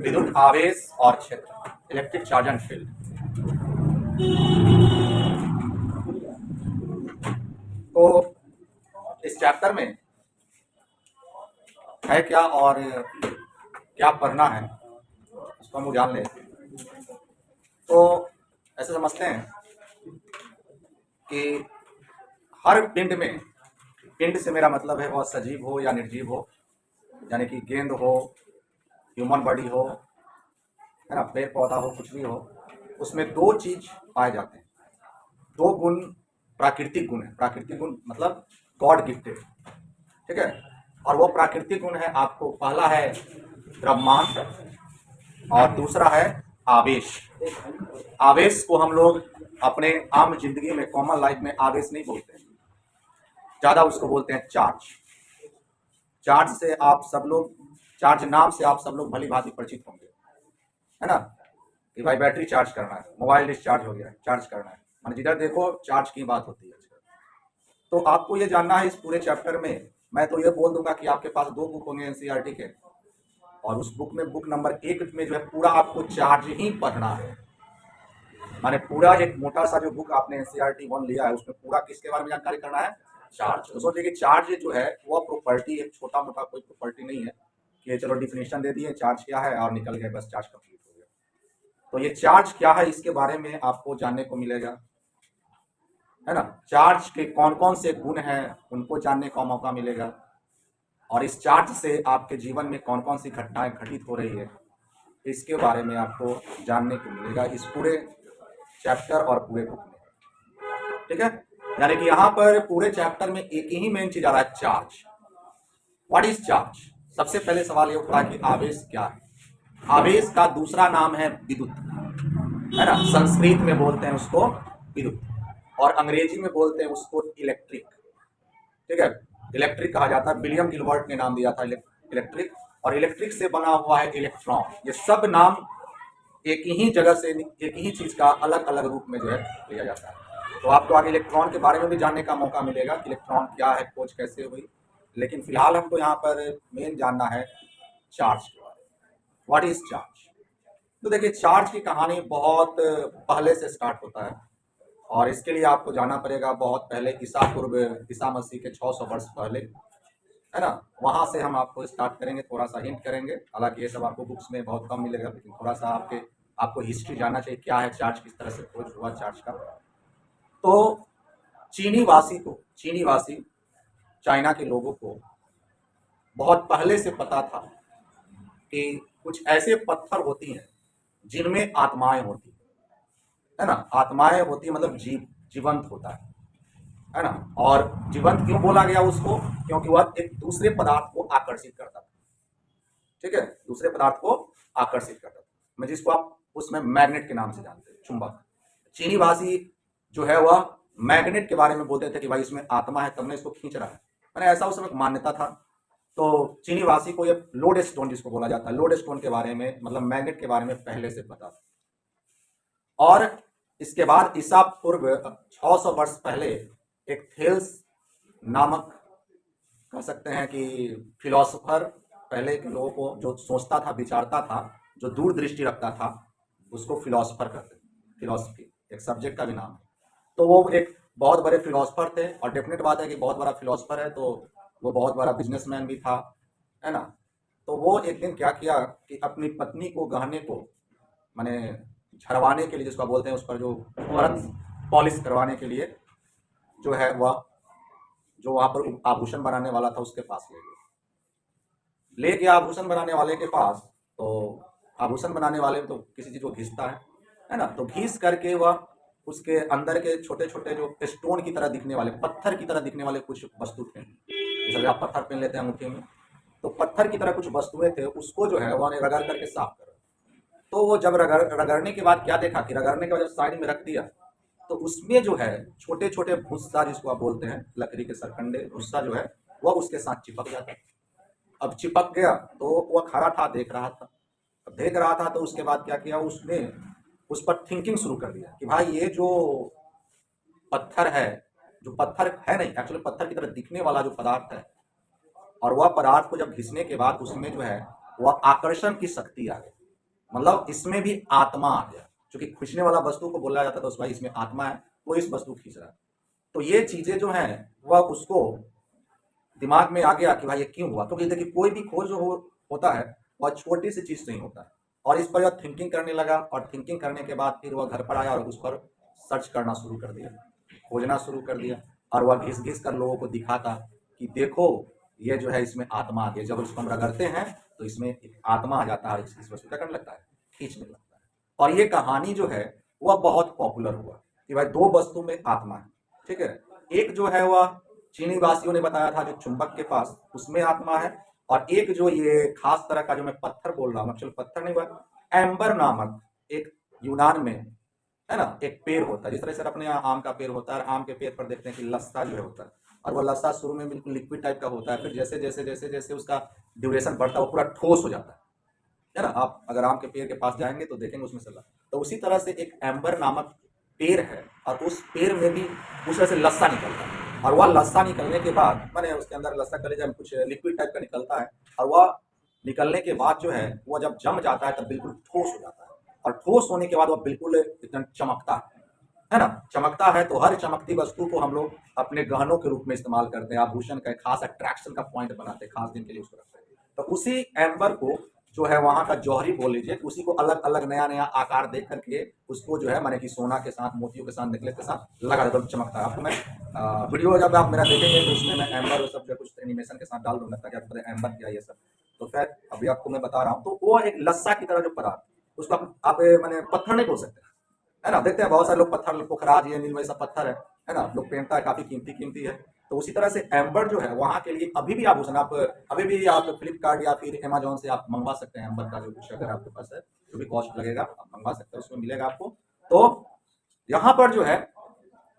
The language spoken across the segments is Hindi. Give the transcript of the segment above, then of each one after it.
विद्युत आवेश और क्षेत्र, इलेक्ट्रिक चार्ज एंड फील्ड। तो इस चैप्टर में है क्या और क्या पढ़ना है उसको हम जान लें। तो ऐसे समझते हैं कि हर पिंड में, पिंड से मेरा मतलब है वह सजीव हो या निर्जीव हो, यानी कि गेंद हो, ह्यूमन बॉडी हो, है ना, पेड़ पौधा हो, कुछ भी हो, उसमें दो चीज पाए जाते हैं, दो गुण प्राकृतिक गुण है। प्राकृतिक गुण मतलब गॉड गिफ्टेड, ठीक है। और वो प्राकृतिक गुण है आपको, पहला है द्रव्यमान और दूसरा है आवेश। आवेश को हम लोग अपने आम जिंदगी में, कॉमन लाइफ में आवेश नहीं बोलते हैं, ज्यादा उसको बोलते हैं चार्ज। चार्ज से आप सब लोग, चार्ज नाम से आप सब लोग भली भांति परिचित होंगे, है ना, कि भाई बैटरी चार्ज करना है, मोबाइल डिस्चार्ज हो गया है, चार्ज करना है, मान जिधर देखो चार्ज की बात होती है। तो आपको ये जानना है इस पूरे चैप्टर में, मैं तो ये बोल दूंगा कि आपके पास दो बुक होंगे एनसीईआरटी के, और उस बुक में बुक नंबर 1 में जो है पूरा आपको चार्ज ही पढ़ना है। माने पूरा एक मोटा सा जो बुक आपने एनसीईआरटी 1 लिया है उसमें पूरा किसके बारे में जानकारी करना है, चार्ज। तो सोचिए कि चार्ज जो है वह प्रॉपर्टी है, छोटा मोटा कोई प्रॉपर्टी नहीं है कि चलो डिफिनेशन दे दिए चार्ज क्या है और निकल गए, बस चार्ज कंप्लीट हो गया। तो ये चार्ज क्या है इसके बारे में आपको जानने को मिलेगा, है ना। चार्ज के कौन कौन से गुण हैं उनको जानने का मौका मिलेगा, और इस चार्ज से आपके जीवन में कौन कौन सी घटनाएं घटित हो रही है इसके बारे में आपको जानने को मिलेगा इस पूरे चैप्टर और पूरे बुक में, ठीक है। यानी कि यहाँ पर पूरे चैप्टर में एक ही मेन चीज आ रहा है, चार्ज। What is charge? सबसे पहले सवाल ये उठा कि आवेश क्या है। आवेश का दूसरा नाम है विद्युत, है ना, संस्कृत में बोलते हैं उसको विद्युत और अंग्रेजी में बोलते हैं उसको इलेक्ट्रिक, ठीक है। इलेक्ट्रिक कहा जाता है, विलियम गिलबर्ट ने नाम दिया था इलेक्ट्रिक, और इलेक्ट्रिक से बना हुआ है इलेक्ट्रॉन। ये सब नाम एक ही जगह से, एक ही चीज का अलग अलग रूप में जो है लिया जाता है। तो आपको आगे इलेक्ट्रॉन के बारे में भी जानने का मौका मिलेगा, इलेक्ट्रॉन क्या है, खोज कैसे हुई, लेकिन फिलहाल हमको यहाँ पर मेन जानना है चार्ज के बारे में। What is charge? तो देखिए, चार्ज की कहानी बहुत पहले से स्टार्ट होता है, और इसके लिए आपको जाना पड़ेगा बहुत पहले, ईसा मसीह के 600 वर्ष पहले, है ना। वहां से हम आपको स्टार्ट करेंगे, थोड़ा सा हिंट करेंगे, हालांकि ये सब आपको बुक्स में बहुत कम मिलेगा, लेकिन थोड़ा सा आपको हिस्ट्री जानना चाहिए, क्या है चार्ज, किस तरह से खोज हुआ चार्ज का। तो चीनी वासी चाइना के लोगों को बहुत पहले से पता था कि कुछ ऐसे पत्थर होती हैं जिनमें आत्माएं होती है ना। आत्माएं होती मतलब जीवंत होता है ना। और जीवंत क्यों बोला गया उसको? क्योंकि वह एक दूसरे पदार्थ को आकर्षित करता था, ठीक है, दूसरे पदार्थ को आकर्षित करता था, मैं जिसको आप उसमें मैग्नेट के नाम से जानते हैं, चुंबक। चीनी भाषी जो है वह मैग्नेट के बारे में बोलते थे कि भाई इसमें आत्मा है, तब ने इसको खींच रहा है, मैंने ऐसा उस समय मान्यता था। तो चीनी भाषी को ये लोड स्टोन जिसको बोला जाता है, लोड स्टोन के बारे में, मतलब मैग्नेट के बारे में पहले से पता था। और इसके बाद ईसा पूर्व 600 वर्ष पहले एक थेल्स नामक, कह सकते हैं कि फिलोसोफर, पहले के लोगों को जो सोचता था, विचारता था, जो दूरदृष्टि रखता था, उसको फिलोसोफर कहते हैं। फिलोसफी एक सब्जेक्ट का भी नाम है। तो वो एक बहुत बड़े फिलोसोफर थे, और डेफिनेट बात है कि बहुत बड़ा फिलोसोफर है तो वो बहुत बड़ा बिजनेसमैन भी था, है ना। तो वो एक दिन क्या किया कि अपनी पत्नी को गहने को, माने झरवाने के लिए, जिसको बोलते हैं उस पर जो परत पॉलिश करवाने के लिए जो है, वह जो वहां पर आभूषण बनाने वाला था उसके पास ले गया आभूषण बनाने वाले के पास। तो आभूषण बनाने वाले तो किसी चीज को घिसता है ना, तो घिस करके वह उसके अंदर के छोटे छोटे जो स्टोन की तरह दिखने वाले, पत्थर की तरह दिखने वाले कुछ वस्तु थे, जैसे आप पत्थर पहन लेते हैं अंगूठे में, तो पत्थर की तरह कुछ वस्तुएं थे, उसको जो है वह रगड़ करके साफ कर। तो वो जब रगड़ने के बाद क्या देखा कि रगड़ने के बाद जब साइड में रख दिया, तो उसमें जो है छोटे छोटे भूस्सा, जिसको आप बोलते हैं लकड़ी के सरकंडे, भूस्सा जो है वह उसके साथ चिपक जाता। अब चिपक गया तो वह खड़ा था, देख रहा था। अब देख रहा था तो उसके बाद क्या किया, उसने उस पर थिंकिंग शुरू कर दिया कि भाई ये जो पत्थर है, जो पत्थर है नहीं, एक्चुअली पत्थर की तरह दिखने वाला जो पदार्थ है, और वह पदार्थ को जब घिसने के बाद उसमें जो है वह आकर्षण की शक्ति आ गई। मतलब इसमें भी आत्मा आ गया, क्योंकि खींचने वाला वस्तु को बोला जाता है तो उस भाई इसमें आत्मा है, वो इस वस्तु खींच रहा है। तो ये चीजें जो है वह उसको दिमाग में आ गया कि भाई ये क्यों हुआ। क्योंकि देखिए कोई भी खोज जो होता है वह छोटी सी चीज से ही होता है। और इस पर वह थिंकिंग करने लगा, और थिंकिंग करने के बाद फिर वह घर पर आया और उस पर सर्च करना शुरू कर दिया, खोजना शुरू कर दिया। और वह घिस घिस कर लोगों को दिखाता कि देखो ये जो है इसमें आत्मा आ गई। जब उसको हम रगड़ते हैं तो इसमें एक आत्मा आ जाता है, इस वस्तु क्या करने लगता है, खींचने लगता है। और ये कहानी जो है वह बहुत पॉपुलर हुआ कि भाई दो वस्तु में आत्मा है, ठीक है। एक जो है वह चीनी वासियों ने बताया था जो चुंबक के पास, उसमें आत्मा है। और एक जो ये खास तरह का जो मैं पत्थर बोल रहा हूँ, एक्चुअली पत्थर नहीं हुआ, एम्बर नामक एक यूनान में है ना एक पेड़ होता है। जिस तरह से अपने यहाँ आम का पेड़ होता है, आम के पेड़ पर देखते हैं कि लस्सा जो है होता है, और वह लस्सा शुरू में बिल्कुल लिक्विड टाइप का होता है, फिर जैसे जैसे जैसे जैसे उसका ड्यूरेशन बढ़ता है वो पूरा ठोस हो जाता है ना। आप अगर आम के पेड़ के पास जाएंगे तो देखेंगे उसमें से तो उसी तरह से एक एम्बर नामक पेड़ है, और उस पेड़ में भी उस तरह से लस्सा निकलता है। और वह लस्सा निकलने के बाद मैंने उसके अंदर लस्सा कलेजा में कुछ लिक्विड टाइप का निकलता है, और वह निकलने के बाद जो है वह जब जम जाता है तब बिल्कुल ठोस हो जाता है। और ठोस होने के बाद वह बिल्कुल एकदम चमकता है ना। चमकता है तो हर चमकती वस्तु को हम लोग अपने गहनों के रूप में इस्तेमाल करते हैं, आभूषण का खास अट्रैक्शन का पॉइंट बनाते हैं, खास दिन के लिए उसको रखते हैं। तो उसी एम्बर को जो है वहां का जौहरी बोल लीजिए, उसी को अलग अलग नया नया आकार देख करके उसको जो है माने कि सोना के साथ, मोतियों के साथ, नेकलेस के साथ लगा देता, चमकता है। आपको मैं वीडियो जब आप मेरा देखेंगे तो उसमें मैं एम्बर और सब जो कुछ एनिमेशन के साथ डाल दूंगा ताकि आपको पता एम्बर क्या ये सब। तो खैर अभी आपको मैं बता रहा हूँ, तो वो एक लस्सा की तरह जो पदार्थ, उसको आप मैंने पत्थर नहीं बोल सकते, है ना। देखते हैं बहुत सारे लोग पत्थर, पोखराज ये नील वैसा पत्थर है ना, लोग पहनता है, काफी कीमती कीमती है। तो उसी तरह से एम्बर जो है वहां के लिए अभी भी आभूषण आप अभी भी आप फ्लिपकार्ट या फिर अमेजोन से आप मंगवा सकते हैं। एम्बर का जो कुछ अगर आपके पास है जो भी कॉस्ट लगेगा आप मंगवा सकते हैं, उसमें मिलेगा आपको। तो यहाँ पर जो है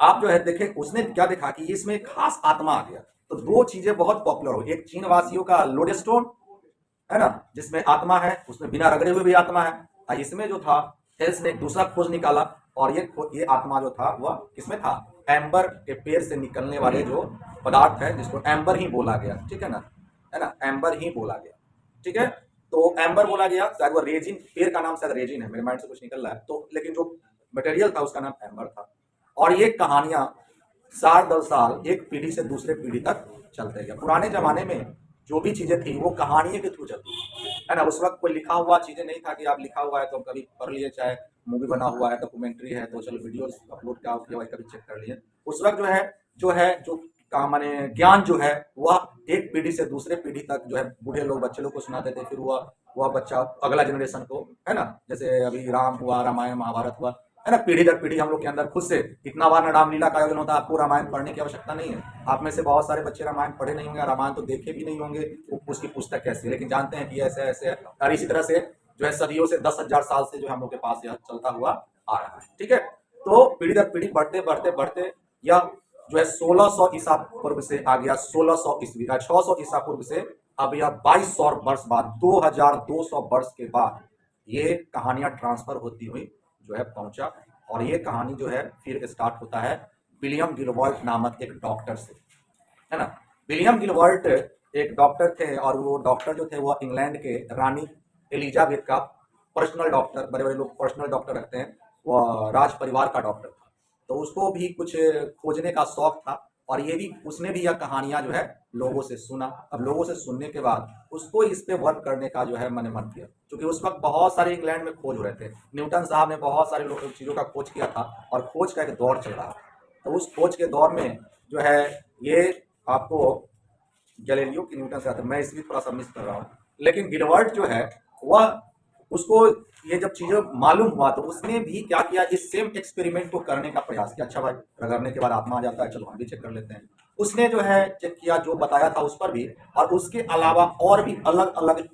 आप जो है देखें उसने क्या देखा कि इसमें खास आत्मा आ गया। तो दो चीजें बहुत पॉपुलर हो, एक चीन वासियों का लोडेस्टोन है ना जिसमें आत्मा है, उसमें बिना रगड़े हुए भी आत्मा है। और इसमें जो था हेल्स ने एक दूसरा खोज निकाला, और ये आत्मा जो था वह किसमें था, एम्बर के पेड़ से निकलने वाले जो पदार्थ है जिसको एम्बर ही बोला गया, ठीक है ना, एम्बर ही बोला गया, ठीक है। तो एम्बर बोला गया, शायद वो रेजिन, पेड़ का नाम शायद रेजिन है, मेरे माइंड से कुछ निकल रहा है तो, लेकिन जो मटेरियल था उसका नाम एम्बर था। और ये कहानियां साल दर साल एक पीढ़ी से दूसरे पीढ़ी तक चलते गए। पुराने जमाने में जो भी चीजें थी वो कहानियों के थ्रू चलती है ना। उस वक्त कोई लिखा हुआ चीजें नहीं था कि आप लिखा हुआ है तो कभी पढ़ लिए, चाहे मूवी बना हुआ है, डॉक्यूमेंट्री है तो चलो वीडियो अपलोड किया कभी चेक कर लिए। उस वक्त जो का माने ज्ञान जो है वह एक पीढ़ी से दूसरे पीढ़ी तक जो है बूढ़े लोग बच्चे लोग को सुनाते थे, फिर वह बच्चा अगला जनरेशन को, है ना। जैसे अभी राम हुआ, रामायण महाभारत हुआ, है ना, पीढ़ी दर पीढ़ी हम लोग के अंदर खुद से इतना बार रामलीला का आयोजन होता है। आपको रामायण पढ़ने की आवश्यकता नहीं है। आप में से बहुत सारे बच्चे रामायण पढ़े नहीं होंगे, रामायण तो देखे भी नहीं होंगे, उसकी पुस्तक कैसी, लेकिन जानते हैं कि ऐसे ऐसे है। और इसी तरह से जो है सदियों से 10,000 साल से जो हम लोग के पास यह चलता हुआ आ रहा है, ठीक है। तो पीढ़ी दर पीढ़ी बढ़ते बढ़ते बढ़ते यह जो है 1600 ईसा पूर्व से आ गया, 1600 ईस्वी 600 ईसा पूर्व से अब यह 2200 वर्ष बाद, 2200 वर्ष के बाद ये कहानियां ट्रांसफर होती हुई जो है पहुंचा। और ये कहानी जो है फिर स्टार्ट होता है विलियम गिलबर्ट नामक एक डॉक्टर से, है ना। विलियम गिलबर्ट एक डॉक्टर थे, और वो डॉक्टर जो थे वो इंग्लैंड के रानी एलिजाबेथ का पर्सनल डॉक्टर, बड़े बड़े लोग पर्सनल डॉक्टर रखते हैं, वो राज परिवार का डॉक्टर था। तो उसको भी कुछ खोजने का शौक था, और ये भी उसने भी यह कहानियां जो है लोगों से सुना। अब लोगों से सुनने के बाद उसको इस पे वर्क करने का जो है मन किया, क्योंकि उस वक्त बहुत सारे इंग्लैंड में खोज हो रहे थे। न्यूटन साहब ने बहुत सारे चीज़ों का खोज किया था, और खोज का एक दौर चल रहा था। तो उस खोज के दौर में जो है ये आपको गैलीलियो की न्यूटन से आता है, मैं इसलिए थोड़ा सा मिस कर रहा हूँ। लेकिन गिलबर्ट जो है वह उसको ये जब चीजें मालूम हुआ तो उसने भी क्या किया, इस सेम एक्सपेरिमेंट को करने का प्रयास किया। अच्छा भाई रगड़ने के बाद आत्मा आ जाता है, चलो हम भी चेक कर लेते हैं। उसने जो है चेक किया, जो बताया था उस पर भी, और उसके अलावा और भी अलग अलग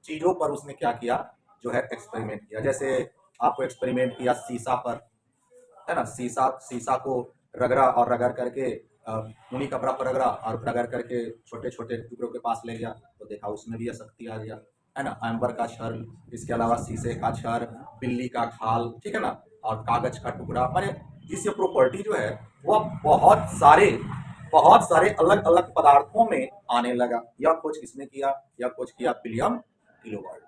चीजों पर उसने क्या किया, जो है एक्सपेरिमेंट किया। जैसे आपको एक्सपेरिमेंट किया शीशा पर, है ना, शीशा को रगड़ा, और रगड़ करके ऊनी कपड़ा पर रगड़ा, और रगड़ करके छोटे छोटे टुकड़ों के पास ले गया, तो देखा उसमें भी शक्ति आ गया, है ना। एम्बर का छर, इसके अलावा शीशे का छर, बिल्ली का खाल, ठीक है ना, और कागज का टुकड़ा, माने इसकी प्रॉपर्टी जो है वह बहुत सारे अलग अलग पदार्थों में आने लगा। यह खोज किसने किया, यह खोज किया विलियम गिलबर्ट,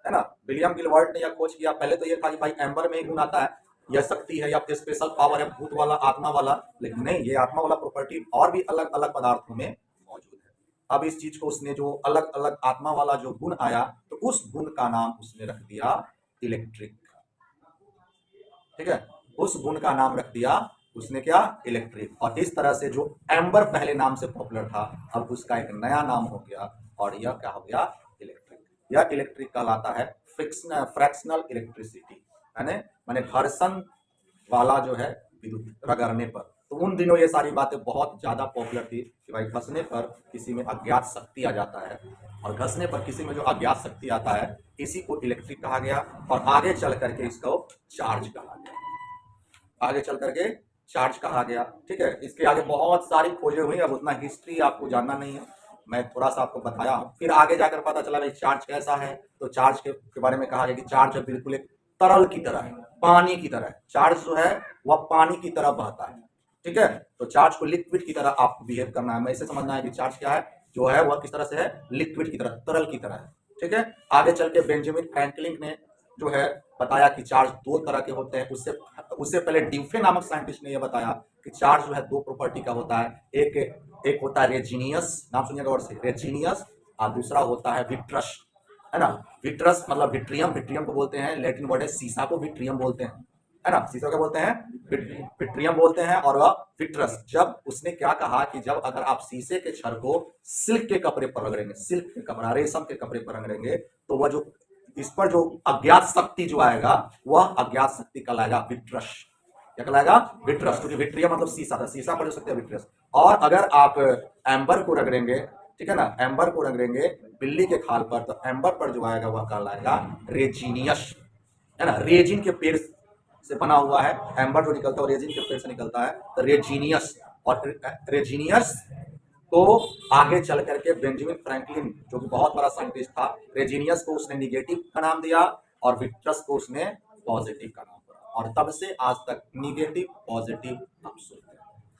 है ना। विलियम गिलबर्ट ने यह खोज किया। पहले तो ये था कि भाई एम्बर में ही गुण आता है, यह शक्ति है या स्पेशल पावर है, भूत वाला, आत्मा वाला, लेकिन नहीं, ये आत्मा वाला प्रॉपर्टी और भी अलग अलग पदार्थों में मौजूद है। अब इस चीज को उसने जो अलग अलग आत्मा वाला जो गुण आया, तो उस गुण का नाम उसने रख दिया इलेक्ट्रिक। ठीक है, उस गुण का नाम रख दिया उसने क्या, इलेक्ट्रिक। और इस तरह से जो एम्बर पहले नाम से पॉपुलर था, अब उसका एक नया नाम हो गया और यह क्या हो गया, इलेक्ट्रिक। यह इलेक्ट्रिक कहलाता है फ्रैक्शनल इलेक्ट्रिसिटी, यानी माने घर्षण वाला जो है विद्युत रगड़ने पर। तो उन दिनों ये सारी बातें बहुत ज्यादा पॉपुलर थी कि भाई घसने पर किसी में अज्ञात शक्ति आ जाता है, और घसने पर किसी में जो अज्ञात शक्ति आता है इसी को इलेक्ट्रिक कहा गया, और आगे चल करके इसको चार्ज कहा गया, आगे चल करके चार्ज कहा गया। ठीक है, इसके आगे बहुत सारी खोजें हुई, अब उतना हिस्ट्री आपको जानना नहीं है, मैं थोड़ा सा आपको बताया। फिर आगे जाकर पता चला भाई चार्ज कैसा है, तो चार्ज के बारे में कहा गया कि चार्ज बिल्कुल एक तरल की तरह है, पानी की तरह है। चार्ज जो है वह पानी की तरह बहता है। ठीक है, तो चार्ज को लिक्विड की तरह आपको बिहेव करना है, मैं इसे समझना है कि चार्ज क्या है, जो है वह किस तरह से है, लिक्विड की तरह, तरल की तरह है। ठीक है, आगे चल के बेंजामिन फ्रैंकलिन ने जो है बताया कि चार्ज दो तरह के होते हैं। उससे उससे पहले ड्यूफे नामक साइंटिस्ट ने यह बताया कि चार्ज जो है दो प्रॉपर्टी का होता है, एक होता है रेजिनियस, नाम सुनिएगा और से, रेजिनियस, और दूसरा होता है विट्रस, है ना। विट्रस मतलब विट्रियम, विट्रियम को बोलते हैं, लैटिन वर्ड है सीसा को विट्रियम बोलते हैं, है ना। सीसा क्या बोलते हैं, विट्रियम बोलते हैं, और वह विट्रस। जब उसने क्या कहा कि जब अगर आप शीशे के छड़ को सिल्क के कपड़े पर रगड़ेंगे, सिल्क के कपड़ा, रेशम के कपड़े पर रगड़ेंगे, तो वह जो इस पर जो अज्ञात शक्ति जो आएगा, वह अज्ञात शक्ति कहलाएगा विट्रस। क्या कहलाएगा, विट्रस, क्योंकि विट्रियम मतलब शीशा था, शीशा पर जो शक्ति है विट्रस। और अगर आप एम्बर को रगड़ेंगे, ठीक है ना, एम्बर को रगड़ेंगे बिल्ली के खाल पर, तो एम्बर पर जो आएगा वह कहलाएगा रेजिनियस, है ना। रेजिन के पेड़ से बना हुआ है, एम्बर जो निकलता है रेजिन के पेड़ से निकलता है, तो रेजिनियस। और रेजिनियस को आगे चल करके बेंजामिन फ्रैंकलिन जो कि बहुत बड़ा साइंटिस्ट था, रेजिनियस को उसने निगेटिव का नाम दिया और विट्रस को उसने पॉजिटिव का नाम दिया, और तब से आज तक निगेटिव पॉजिटिव हम सुनते हैं।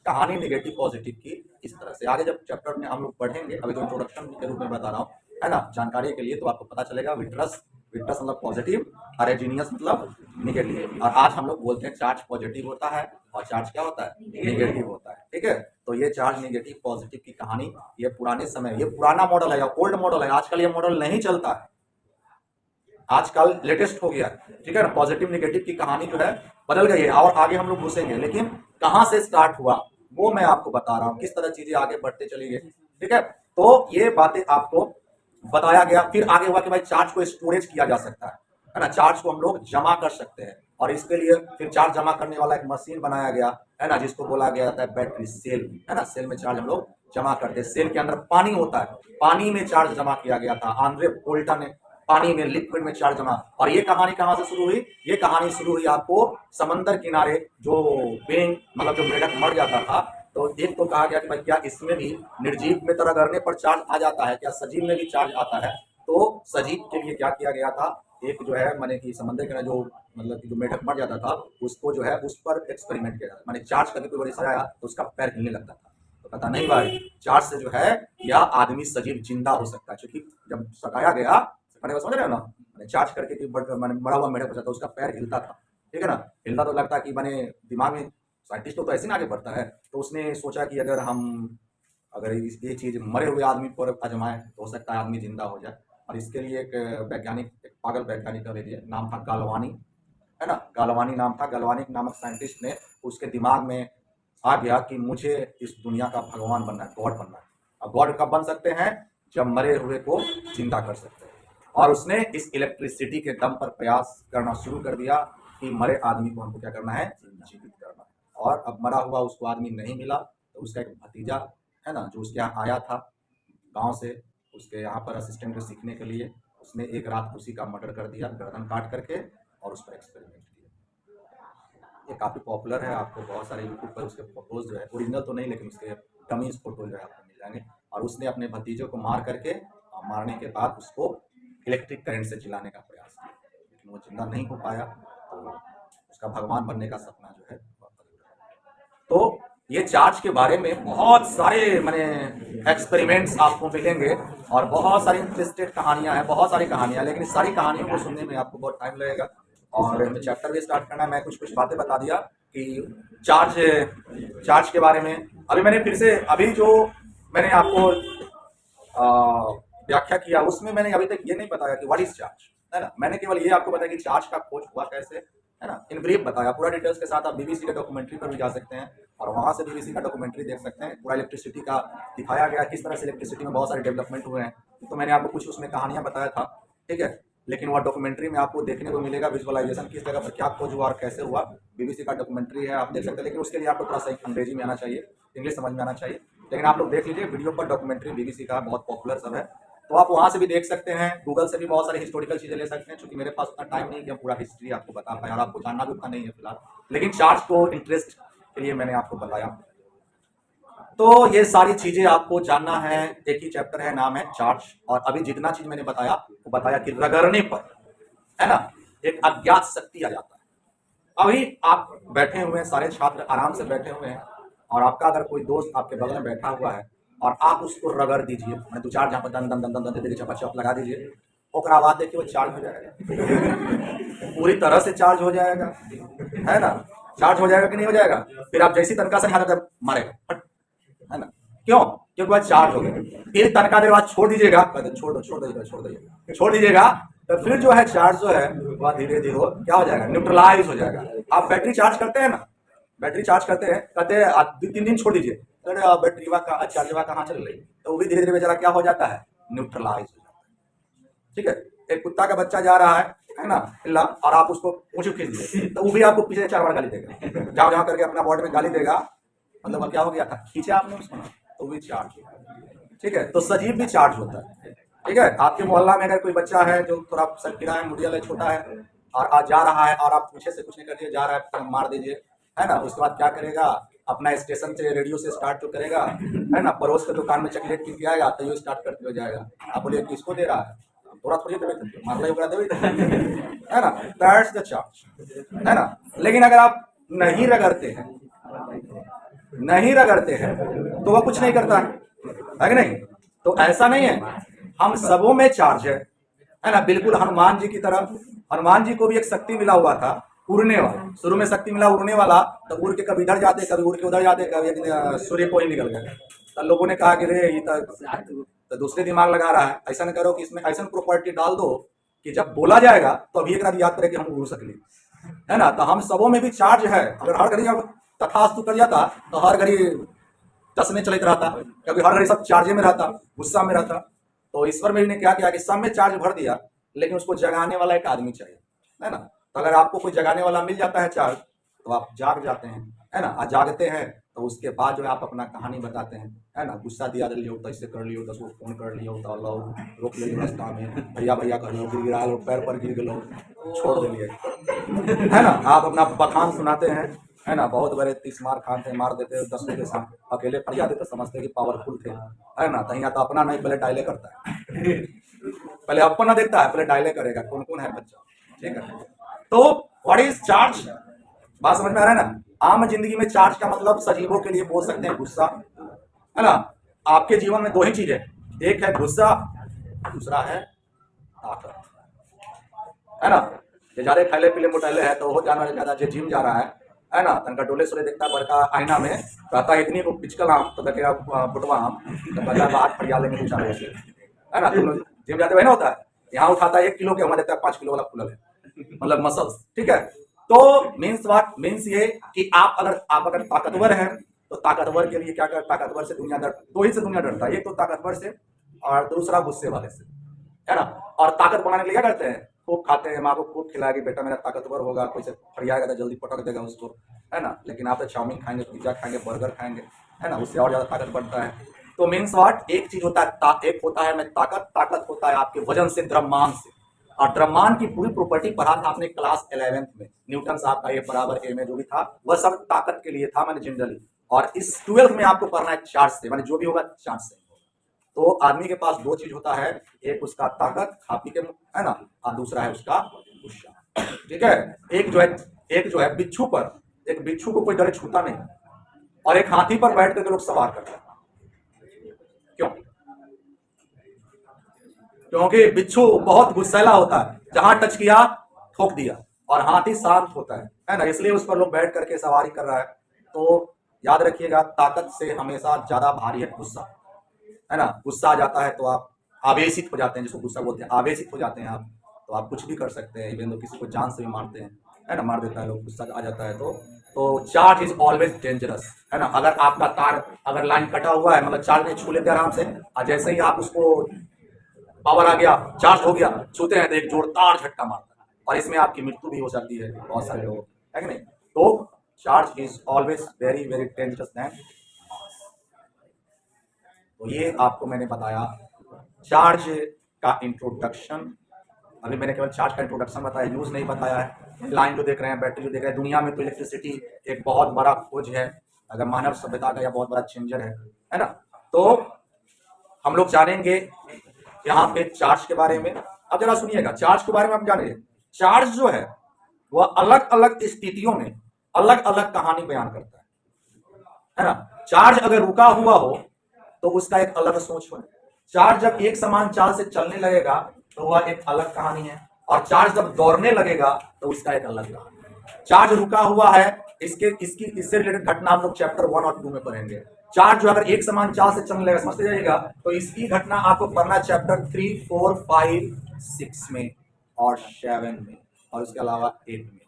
कहानी निगेटिव पॉजिटिव की इस तरह से। आगे जब चैप्टर में हम लोग पढ़ेंगे, अभी तो इंट्रोडक्शन के रूप में बता रहा हूँ, है ना, जानकारी के लिए, तो आपको पता चलेगा विट्रस, विट्रस मतलब पॉजिटिव, और रेजिनियस मतलब निगेटिव। और आज हम लोग बोलते हैं चार्ज पॉजिटिव होता है और चार्ज क्या होता है, निगेटिव होता है। ठीक है, तो ये चार्ज निगेटिव पॉजिटिव की कहानी, ये पुराने समय, ये पुराना मॉडल है या ओल्ड मॉडल है, आजकल ये मॉडल नहीं चलता है, आजकल लेटेस्ट हो गया। ठीक है ना, पॉजिटिव निगेटिव की कहानी जो है बदल गई है, और आगे हम लोग घुसेंगे, लेकिन कहां से स्टार्ट हुआ वो मैं आपको बता रहा हूं, किस तरह चीजें आगे बढ़ते चली गई। ठीक है, तो ये बातें आपको बताया गया। फिर आगे हुआ कि भाई चार्ज को स्टोरेज किया जा सकता है ना, चार्ज को हम लोग जमा कर सकते हैं, और इसके लिए फिर चार्ज जमा करने वाला एक मशीन बनाया गया, है ना, जिसको बोला गया था बैटरी सेल, है ना। सेल में चार्ज हम लोग जमा करते हैं, सेल के अंदर पानी होता है, पानी में चार्ज जमा किया गया था, आंद्रे बोल्टन ने पानी में, लिक्विड में चार्ज जमा। और ये कहानी कहां से शुरू हुई, ये कहानी शुरू हुई आपको समंदर किनारे, जो बेंग मतलब जो मेढक मर जाता था, तो एक तो कहा गया कि भाई क्या इसमें भी निर्जीव में तरह करने पर चार्ज आ जाता है, क्या सजीव में भी चार्ज आता है। तो सजीव के लिए क्या किया गया था, एक जो है माने कि समंदर के जो मतलब कि जो मेढक मर जाता था, उसको जो है उस पर एक्सपेरिमेंट किया जाता, माने चार्ज करके कोई बड़ी आया तो उसका पैर हिलने लगता था, तो पता नहीं भाई चार्ज से जो है या आदमी सजीव जिंदा हो सकता है, क्योंकि जब सताया गया, समझ रहे हो ना, चार्ज करके मरा हुआ मेढक बचा था, उसका पैर हिलता था। ठीक है ना, हिलता तो लगता कि मैंने दिमाग में, साइंटिस्ट तो ऐसे ना आगे बढ़ता है, तो उसने सोचा कि अगर ये चीज मरे हुए आदमी पर आजमाए तो हो सकता है आदमी जिंदा हो जाए। और इसके लिए एक वैज्ञानिक, एक पागल वैज्ञानिक का लीजिए, नाम था गालवानी, है ना, गालवानी नाम था। गालवानी नामक साइंटिस्ट ने, उसके दिमाग में आ गया कि मुझे इस दुनिया का भगवान बनना है, गॉड बनना है। अब गॉड कब बन सकते हैं, जब मरे हुए को जिंदा कर सकते हैं। और उसने इस इलेक्ट्रिसिटी के दम पर प्रयास करना शुरू कर दिया कि मरे आदमी को हमको क्या करना है, जीवित करना है। और अब मरा हुआ उसको आदमी नहीं मिला, तो उसका एक भतीजा है ना, जो उसके यहाँ आया था गांव से, उसके यहाँ पर असिस्टेंट को सीखने के लिए, उसने एक रात उसी का मर्डर कर दिया, गर्दन काट करके, और उस पर एक्सपेरिमेंट किया। ये काफ़ी पॉपुलर है, आपको बहुत सारे यूट्यूब पर उसके फोटोज जो है, ओरिजिनल तो नहीं लेकिन उसके डमीज फोटो जो है आपको मिल जाएंगे। और उसने अपने भतीजे को मार करके, मारने के बाद उसको इलेक्ट्रिक करंट से जिलाने का प्रयास किया, लेकिन वो जिंदा नहीं हो पाया, तो उसका भगवान बनने का सपना जो है। तो ये चार्ज के बारे में बहुत सारे मैंने एक्सपेरिमेंट्स आपको मिलेंगे और बहुत सारी इंटरेस्टेड कहानियां हैं, बहुत सारी कहानियां, लेकिन इस सारी कहानियों को सुनने में आपको बहुत टाइम लगेगा। और हमें चैप्टर भी स्टार्ट करना है। मैं कुछ कुछ बातें बता दिया कि चार्ज चार्ज के बारे में। अभी मैंने फिर से अभी जो मैंने आपको व्याख्या किया उसमें मैंने अभी तक ये नहीं बताया कि व्हाट इज चार्ज, है ना। मैंने केवल ये आपको बताया कि चार्ज का खोज हुआ कैसे, है ना, इन ब्रीफ बताया। पूरा डिटेल्स के साथ आप बीबीसी के डॉक्यूमेंट्री पर भी जा सकते हैं और वहां से बीबीसी का डॉक्यूमेंट्री देख सकते हैं। पूरा इलेक्ट्रिसिटी का दिखाया गया, किस तरह से इलेक्ट्रिसिटी में बहुत सारे डेवलपमेंट हुए हैं। तो मैंने आपको कुछ उसमें कहानियां बताया था, ठीक है। लेकिन वह डॉक्यूमेंट्री में आपको देखने को मिलेगा विजुअलाइजेशन किस जगह पर क्या खोज हुआ और कैसे हुआ। बीबीसी का डॉक्यूमेंट्री है, आप देख सकते हैं। लेकिन उसके लिए आपको थोड़ा सा अंग्रेजी में आना चाहिए, इंग्लिश समझ में आना चाहिए। लेकिन आप लोग देख लीजिए वीडियो पर, डॉक्यूमेंट्री बीबीसी का बहुत पॉपुलर सब है, तो आप वहां से भी देख सकते हैं। गूगल से भी बहुत सारी हिस्टोरिकल चीजें ले सकते हैं। क्योंकि मेरे पास उतना टाइम नहीं है कि हम पूरा हिस्ट्री आपको बता पाए और आपको जानना भी उतना नहीं है फिलहाल, लेकिन चार्ज को इंटरेस्ट के लिए मैंने आपको बताया। तो ये सारी चीजें आपको जानना है। एक ही चैप्टर है, नाम है चार्ज। और अभी जितना चीज मैंने बताया वो बताया कि रगड़ने पर, है ना, एक अज्ञात शक्ति आ जाता है। अभी आप बैठे हुए हैं, सारे छात्र आराम से बैठे हुए हैं और आपका अगर कोई दोस्त आपके बगल में बैठा हुआ है और आप उसको रगड़ दीजिए, मैं दो चार जहाँ पर दन दन दन दन दन चपा लगा दीजिए, और आवाज देखिए वो चार्ज हो जाएगा, पूरी तरह से चार्ज हो जाएगा, है ना। चार्ज हो जाएगा कि नहीं हो जाएगा। फिर आप जैसी तनका से हाथ मारेगा, है ना। क्यों? क्योंकि वह चार्ज हो गया। फिर तनका देर बाद छोड़ दीजिएगा, छोड़ दीजिएगा, तो फिर जो है चार्ज जो है वह धीरे धीरे क्या हो जाएगा, न्यूट्रलाइज हो जाएगा। आप बैटरी चार्ज करते हैं ना, बैटरी चार्ज करते हैं, कहते हैं 2-3 दिन छोड़ दीजिए, अरे बैटरी का चार्जवा कहाँ चल रही, तो वो भी धीरे धीरे बेचारा क्या हो जाता है, न्यूट्रलाइज हो जाता है। ठीक है। एक कुत्ता का बच्चा जा रहा है ना, पिल्ला, और आप उसको पूंछ खींच दिए तो वो भी आपको पीछे 4 बार गाली देगा, जाओ जहाँ करके अपना बॉडी में गाली देगा। मतलब अब क्या हो गया था, खींचे आपने उसको, तो भी चार्ज होगा। ठीक है। तो सजीव भी चार्ज होता है। ठीक है। आपके मोहल्ला में अगर कोई बच्चा है जो थोड़ा सरकिरा है, मुड़िया है, छोटा है, और आज जा रहा है और आप पीछे से कुछ नहीं कर दिए, जा रहा है तो मार दीजिए, है ना। उसके बाद क्या करेगा, अपना स्टेशन से रेडियो से स्टार्ट जो करेगा, है ना, पड़ोस के दुकान में चॉकलेट पी के आएगा तो ये स्टार्ट करते हो जाएगा। आप बोलिए किसको दे रहा है, थोड़ा थोड़ी देवे, मारला होगा देवे, है ना। दैट्स द चार्ज, है ना। लेकिन अगर आप नहीं रगड़ते हैं तो वह कुछ नहीं करता है कि नहीं। तो ऐसा नहीं है, हम सबों में चार्ज है ना। बिल्कुल हनुमान जी की तरह, हनुमान जी को भी एक शक्ति मिला हुआ था, उड़ने वाला। शुरू में शक्ति मिला उड़ने वाला, तो उड़ के कभी इधर जाते, कभी उड़ के उधर जाते, कभी सूर्य को ही निकल गए। तो लोगों ने कहा कि रे ये तो दूसरे दिमाग लगा रहा है, ऐसा न करो कि इसमें ऐसा प्रॉपर्टी डाल दो कि जब बोला जाएगा तो अभी एक रात याद करें कि हम उड़ सकते, है ना। तो हम सबों में भी चार्ज है। अगर हर घड़ी अब तथास्तु कर जाता तो हर घड़ी 10 में चलते रहता, क्योंकि हर घड़ी सब चार्जे में रहता, गुस्सा में रहता। तो ईश्वर में ने क्या किया कि सब में चार्ज भर दिया, लेकिन उसको जगाने वाला एक आदमी चाहिए, है ना। तो अगर आपको कोई जगाने वाला मिल जाता है चार्ज, तो आप जाग जाते हैं, है ना। जागते हैं तो उसके बाद जो है आप अपना कहानी बताते हैं, है ना। गुस्सा दिया लियो तो इससे कर लियो, 10 को फोन कर लियो, तो लोग रोक लियो रास्ता में, भैया भैया कर लो, गिरा लो, पैर पर गिर गलो, छोड़ दिलिए, है ना। आप अपना बखान सुनाते हैं, है ना। बहुत बड़े 30 मार खाते मार देते 10 के साथ, अकेले पड़ जाते तो समझते कि पावरफुल थे, है ना। तो तो अपना नहीं, पहले डायले करता है, पहले अपना देखता है, पहले डायले करेगा कौन कौन है बच्चा। ठीक है। तो व्हाट इज चार्ज, बात समझ में आ रहा है ना। आम जिंदगी में चार्ज का मतलब सजीवों के लिए बोल सकते हैं गुस्सा, है ना। आपके जीवन में 2 ही चीजें, एक है गुस्सा, दूसरा है ताकत, है ना। जे ज्यादा खैले पीले मोटैले है तो वो जानवर ज्यादा, जो जिम जा रहा है ना, तनका डोले सोले देखता है बड़का आईना में, कहता है इतनी को पिचकल आम तो देखेगा बुटवा आम, तो कहता बात फरिया लेंगे 2 चार से, है ना। तुम जिम जाते हुए ना होता है, यहाँ उठाता है 1 किलो के, वहां देता है 5 किलो वाला फुलल है, मतलब मसल्स। ठीक है। तो मीन्स व्हाट, मीन्स ये कि आप अगर ताकतवर हैं तो ताकतवर के लिए क्या कर, ताकतवर से दुनिया डर, 2 ही से दुनिया डरता है, एक तो ताकतवर से और दूसरा गुस्से वाले से, है ना। और ताकत बनाने के लिए क्या करते हैं, खूब खाते हैं, माँ को खूब खिलाएगी, बेटा मेरा ताकतवर होगा, कोई से फरियाएगा तो जल्दी पटक देगा उसको, है ना। लेकिन आप तो चाउमीन खाएंगे, पिज्जा खाएंगे, बर्गर खाएंगे, है ना, उससे और ज्यादा ताकत बढ़ता है। तो मीन्स व्हाट, एक चीज होता है एक होता है में ताकत होता है आपके वजन से, द्रव्यमान से। और द्रव्यमान की पूरी प्रॉपर्टी पढ़ा था आपने क्लास 11th में, न्यूटन साहब का A = ma जो भी था वह सब ताकत के लिए था, मैंने जनरली। और इस 12th में आपको पढ़ना है चार्ज से, मैंने जो भी होगा चार्ज से। तो आदमी के पास 2 चीज होता है, एक उसका ताकत खा पी के, है ना, और दूसरा है उसका गुस्सा। ठीक है। एक जो है बिच्छू पर, एक बिच्छू को कोई डरे छूता नहीं, और एक हाथी पर बैठ करके लोग सवार करते हैं। क्यों? क्योंकि बिच्छू बहुत गुस्सैला होता है, जहां टच किया ठोक दिया, और हाथी शांत होता है ना, इसलिए उस पर लोग बैठ करके सवारी कर रहा है। तो याद रखिएगा, ताकत से हमेशा ज्यादा भारी है गुस्सा, है ना। गुस्सा आ जाता है तो आप आवेशित हो जाते हैं, जिसको गुस्सा बोलते हैं, आवेशित हो जाते हैं आप, तो आप कुछ भी कर सकते हैं, इवन तो किसी को जान से भी मारते हैं, है ना, मार देता है लोग, गुस्सा आ जाता है तो चार्ज इज ऑलवेज डेंजरस, है ना। अगर आपका तार अगर लाइन कटा हुआ है, मतलब चार्ज नहीं छू लेते आराम से, और जैसे ही आप उसको पावर आ गया, चार्ज हो गया, छूते हैं तो एक जोरदार झटका मारता है, और इसमें आपकी मृत्यु भी हो जाती है बहुत सारे लोग, है कि नहीं। तो charge is always very very dangerous than. तो ये आपको मैंने बताया चार्ज का इंट्रोडक्शन। अभी मैंने केवल चार्ज का इंट्रोडक्शन बताया, यूज नहीं बताया है। लाइन जो देख रहे हैं, बैटरी जो देख रहे हैं, दुनिया में तो इलेक्ट्रिसिटी एक बहुत बड़ा खोज है, अगर मानव सभ्यता का यह बहुत बड़ा चेंजर है ना। तो हम लोग जानेंगे यहाँ पे चार्ज के बारे में। अब जरा सुनिएगा, चार्ज के बारे में हम जानेंगे। चार्ज जो है वह अलग अलग स्थितियों में अलग अलग कहानी बयान करता है ना। चार्ज अगर रुका हुआ हो तो उसका एक अलग सोच हो। चार्ज जब एक समान चाल से चलने लगेगा तो वह एक अलग कहानी है, और चार्ज जब दौड़ने लगेगा तो उसका एक अलग कहानी है। चार्ज रुका हुआ है, इससे रिलेटेड घटना हम लोग चैप्टर 1 और 2 में पढ़ेंगे। चार्ज जो अगर एक समान चाल से चलने लगेगा, समझते जाइएगा, तो इसकी घटना आपको पढ़ना चैप्टर 3, 4, 5, 6 में और 7 में, और उसके अलावा 8 में।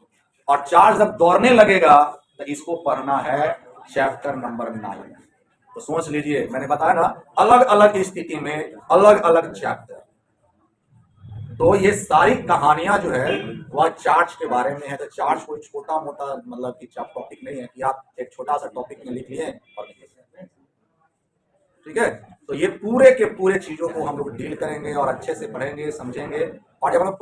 और चार्ज जब दौड़ने लगेगा तो इसको पढ़ना है चैप्टर नंबर 9। तो सोच लीजिए, मैंने बताया ना, अलग अलग स्थिति में अलग अलग चैप्टर। तो ये सारी कहानियां जो है वह चार्ज के बारे में है। तो चार्ज कोई छोटा मोटा मतलब कि टॉपिक नहीं है कि आप एक छोटा सा टॉपिक में लिख लिए और लिख लिए, ठीक है। तो ये पूरे के पूरे चीजों को हम लोग डील करेंगे और अच्छे से पढ़ेंगे, समझेंगे। और जब हम लोग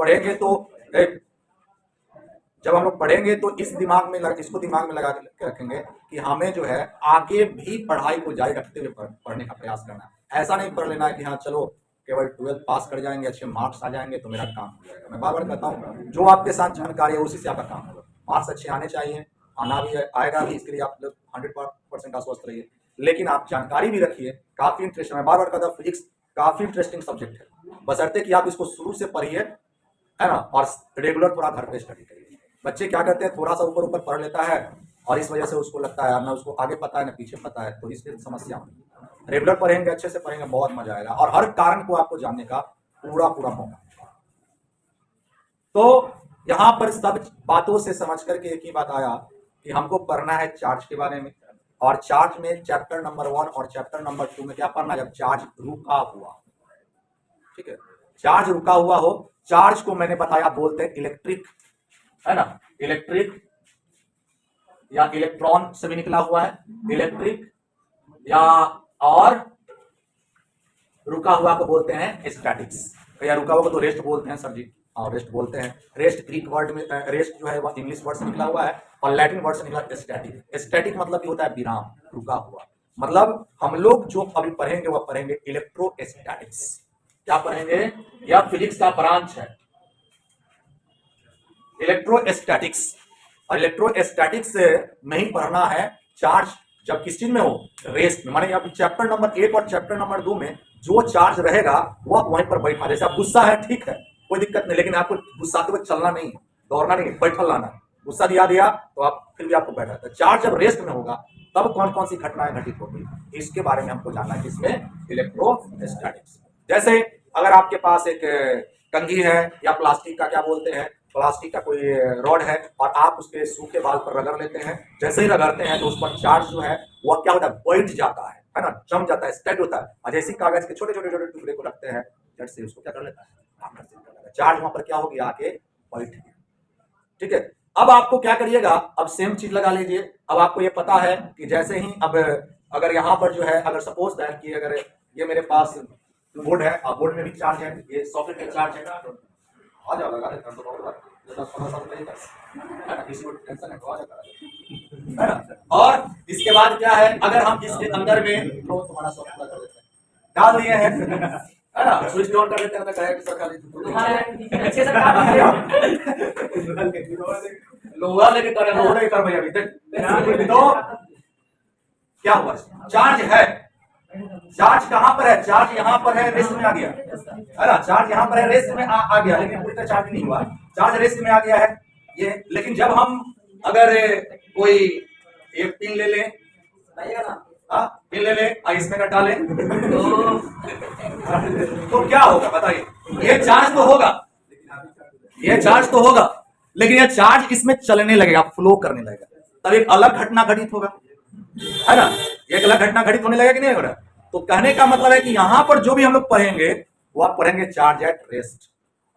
पढ़ेंगे तो इसको दिमाग में लगा के रखेंगे कि हमें जो है आगे भी पढ़ाई को जारी रखते हुए पढ़ने का प्रयास करना है। ऐसा नहीं पढ़ लेना है कि हाँ चलो केवल 12th पास कर जाएंगे, अच्छे मार्क्स आ जाएंगे तो मेरा काम हो जाएगा। मैं बार बार कहता हूँ, जो आपके साथ जानकारी है उसी से आपका काम होगा। मार्क्स अच्छे आने चाहिए, आना भी है, आएगा भी, इसके लिए आप 100% आश्वस्त रहिए। लेकिन आप जानकारी भी रखिए। काफी इंटरेस्टिंग, मैं बार बार कहता हूँ, फिजिक्स काफी इंटरेस्टिंग सब्जेक्ट है, बशर्ते कि आप इसको शुरू से पढ़िए, है ना, और रेगुलर थोड़ा घर पे स्टडी करिए। बच्चे क्या करते हैं, थोड़ा सा ऊपर ऊपर पढ़ लेता है और इस वजह से उसको लगता है ना उसको आगे पता है ना पीछे पता है, तो इसकी समस्या होगी। रेगुलर पढ़ेंगे, अच्छे से पढ़ेंगे, बहुत मजा आएगा, और हर कारण को आपको जानने का पूरा पूरा मौका। तो यहाँ पर सब बातों से समझ करके एक ही बात आया कि हमको पढ़ना है चार्ज के बारे में। और चार्ज में चैप्टर नंबर 1 और चैप्टर नंबर 2 में क्या पढ़ना है, जब चार्ज रुका हुआ, ठीक है, चार्ज रुका हुआ हो। चार्ज को मैंने बताया बोलते हैं इलेक्ट्रिक, है ना, इलेक्ट्रिक या इलेक्ट्रॉन से भी निकला हुआ है, इलेक्ट्रिक या और रुका हुआ को बोलते हैं स्टैटिक्स। या रुका हुआ को तो रेस्ट बोलते हैं सर जी, और रेस्ट बोलते हैं। रेस्ट ग्रीक वर्ड में, रेस्ट जो है वह इंग्लिश वर्ड से निकला हुआ है और लैटिन वर्ड से निकला स्टैटिक। स्टैटिक मतलब कि होता है विराम, रुका हुआ। मतलब हम लोग जो अभी पढ़ेंगे वह पढ़ेंगे इलेक्ट्रोस्टैटिक्स। क्या पढ़ेंगे, या फिजिक्स का ब्रांच है इलेक्ट्रोस्टैटिक्स। और इलेक्ट्रोस्टैटिक्स में ही पढ़ना है चार्ज जब किस चीज में हो, रेस्ट में। माने अब चैप्टर नंबर 1 और चैप्टर नंबर 2 में जो चार्ज रहेगा वह वहीं पर बैठा। जैसे आप गुस्सा है, ठीक है, कोई दिक्कत नहीं, लेकिन आपको गुस्साते हुए चलना नहीं है, दौड़ना नहीं है, बैठल रहना है। गुस्सा दिया तो आप फिर भी आपको बैठा है। चार्ज जब रेस्ट में होगा तब कौन कौन सी घटनाएं घटित होगी, इसके बारे में हमको जानना है, किसमें, इलेक्ट्रोस्टैटिक्स। जैसे अगर आपके पास एक कंघी है या प्लास्टिक का, क्या बोलते हैं, प्लास्टिक का कोई रॉड है, और आप उसके सूखे बाल पर रगड़ लेते हैं। जैसे ही रगड़ते हैं तो उस पर चार्ज जो है वह क्या होता है, बैठ जाता है ना, जम जाता है, स्टैक होता है। और जैसे कागज के छोटे छोटे छोटे टुकड़े को रखते हैं, झट से उसको क्या कर लेता है, चार्ज वहां पर क्या हो गया, आके बैठ गया, ठीक है। अब आपको क्या करिएगा, अब सेम चीज लगा लीजिए। अब आपको ये पता है कि जैसे ही अब अगर यहाँ पर जो है, अगर सपोज दैट कि अगर ये मेरे पास बोर्ड है और बोर्ड में भी चार्ज है, ये सॉकेट में चार्ज है, आ जाओ लगा देता हूं, और इसके बाद क्या है, अगर हम इसके अंदर में तो तुम्हारा सॉकेट कर देते हैं, डाल दिए हैं, है ना, स्विच ऑन कर देते हैं, लोहा लेके कर भैया, तो क्या हुआ, चार्ज है, चार्ज कहां पर है, चार्ज यहां पर है, रेस्ट में आ गया है ना, चार्ज यहां पर है, रेस्ट में आ गया, लेकिन पूरी तरह चार्ज नहीं हुआ, चार्ज रेस्ट में आ गया है ये। लेकिन जब हम अगर कोई एक पिन ले लें, पिन ले लें और इसमें न डालें तो क्या होगा बताइए, ये चार्ज तो होगा, ये चार्ज तो होगा, लेकिन ये चार्ज इसमें चलने लगेगा, फ्लो करने लगेगा, तब एक अलग घटना घटित होगा, है ना, एक अलग घटना घटित होने लगेगा कि नहीं होगा। तो कहने का मतलब है कि यहां पर जो भी हम लोग पढ़ेंगे वो आप पढ़ेंगे चार्ज एट रेस्ट,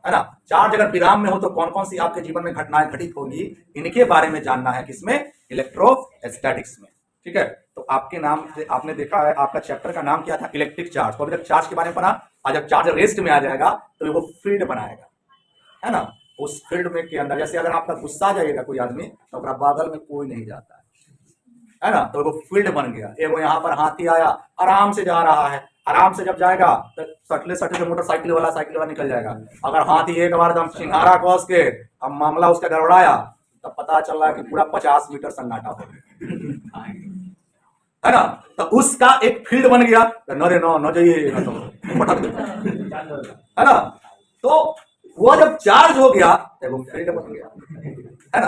है ना। चार्ज अगर विराम में हो तो कौन कौन सी आपके जीवन में घटनाएं घटित होगी, इनके बारे में जानना है, किसमें, इलेक्ट्रोस्टैटिक्स में, ठीक है। तो आपके नाम से आपने देखा है, आपका चैप्टर का नाम क्या था, इलेक्ट्रिक चार्ज, तो अभी तक चार्ज के बारे में पढ़ा, आज जब चार्ज रेस्ट में आ जाएगा तो वो फील्ड बनाएगा, है ना, उस फील्ड में के अंदर, जैसे अगर आपका गुस्सा जाएगा कोई आदमी तो बगल में कोई नहीं जाता है ना, तो वो फील्ड बन गया। वो यहाँ पर हाथी आया, आराम से जा रहा है, आराम से जब जाएगा तो सटले सटले से मोटरसाइकिल वाला निकल जाएगा। अगर हाथी एक बार एकदम सिंघारा कस के अब मामला उसका गड़बड़ाया तब पता चल रहा है कि पूरा 50 मीटर सन्नाटा हो गया, है ना, तो उसका एक फील्ड बन गया, न जाइए, है ना। तो वो जब चार्ज हो गया तो वो फील्ड बन गया, है ना।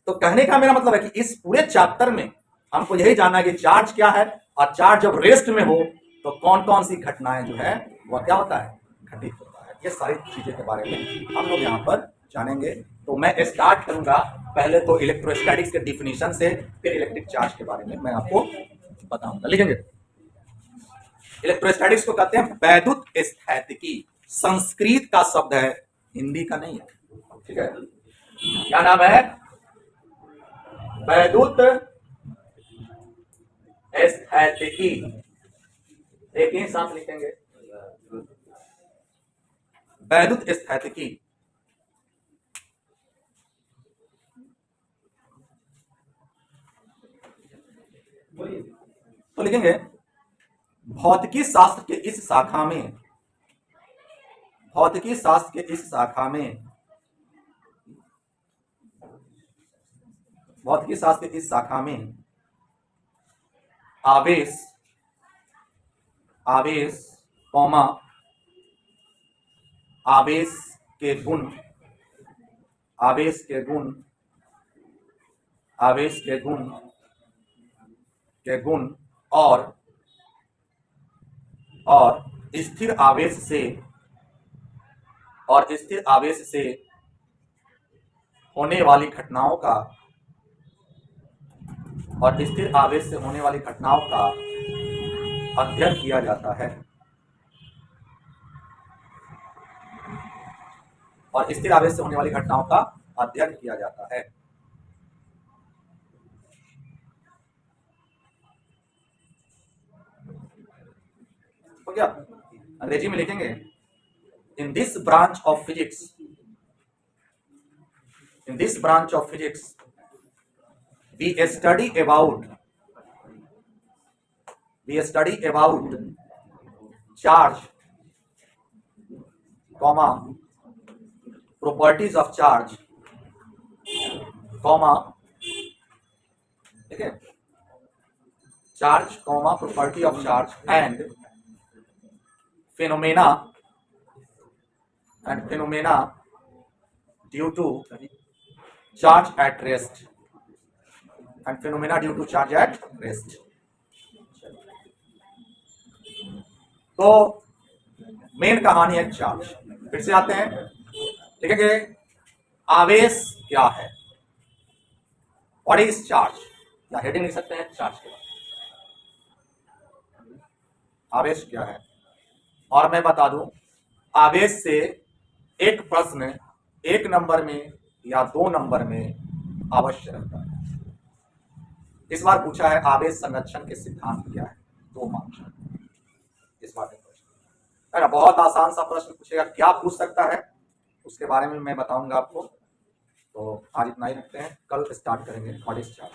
तो कहने का मेरा मतलब है कि इस पूरे चैप्टर में हमको यही जानना है कि चार्ज क्या है, और चार्ज जब रेस्ट में हो तो कौन कौन सी घटनाएं जो है वह क्या होता है, घटित होता है। ये सारी चीजें के बारे में हम लोग यहाँ पर जानेंगे। तो मैं स्टार्ट करूंगा पहले तो इलेक्ट्रोस्टैटिक्स के डिफिनीशन से, फिर इलेक्ट्रिक चार्ज के बारे में मैं आपको बताऊंगा। लिखेंगे, इलेक्ट्रोस्टैटिक्स को कहते हैं वैद्युत स्थैतिकी, संस्कृत का शब्द है, हिंदी का नहीं है, ठीक है। क्या नाम है, वैद्युत स्थैतिकी, एक ही साथ लिखेंगे, वैद्युत स्थैतिकी। तो लिखेंगे भौतिकी शास्त्र के इस शाखा में, भौतिकी शास्त्र के इस शाखा में, भौतिकी शास्त्र के इस शाखा में आवेश, आवेश कौमा आवेश के गुण, आवेश के गुण, आवेश के गुण, के गुण और स्थिर आवेश से, और स्थिर आवेश से होने वाली घटनाओं का, और स्थिर आवेश से होने वाली घटनाओं का अध्ययन किया जाता है, और स्थिर आवेश से होने वाली घटनाओं का अध्ययन किया जाता है। तो क्या अंग्रेजी में लिखेंगे, in this branch of physics, in this branch of physics we study about charge, comma properties of charge, comma, ठीक है, charge, comma property of charge and phenomena due to charge at rest, and phenomena due to charge at rest। तो मेन कहानी है चार्ज। फिर से आते हैं, लिखेंगे आवेश क्या है, व्हाट इज चार्ज, या हेडिंग लिख सकते हैं चार्ज के बाद, आवेश क्या है। और मैं बता दूं, आवेश से एक प्रश्न एक नंबर में या 2 नंबर में अवश्य रहता है। इस बार पूछा है आवेश संरक्षण के सिद्धांत क्या है, 2 मार्क्स इस बार प्रश्न है ना, बहुत आसान सा प्रश्न पूछेगा, क्या पूछ सकता है उसके बारे में मैं बताऊंगा आपको। तो आज इतना ही रखते हैं, कल स्टार्ट करेंगे व्हाट इज चार्ज।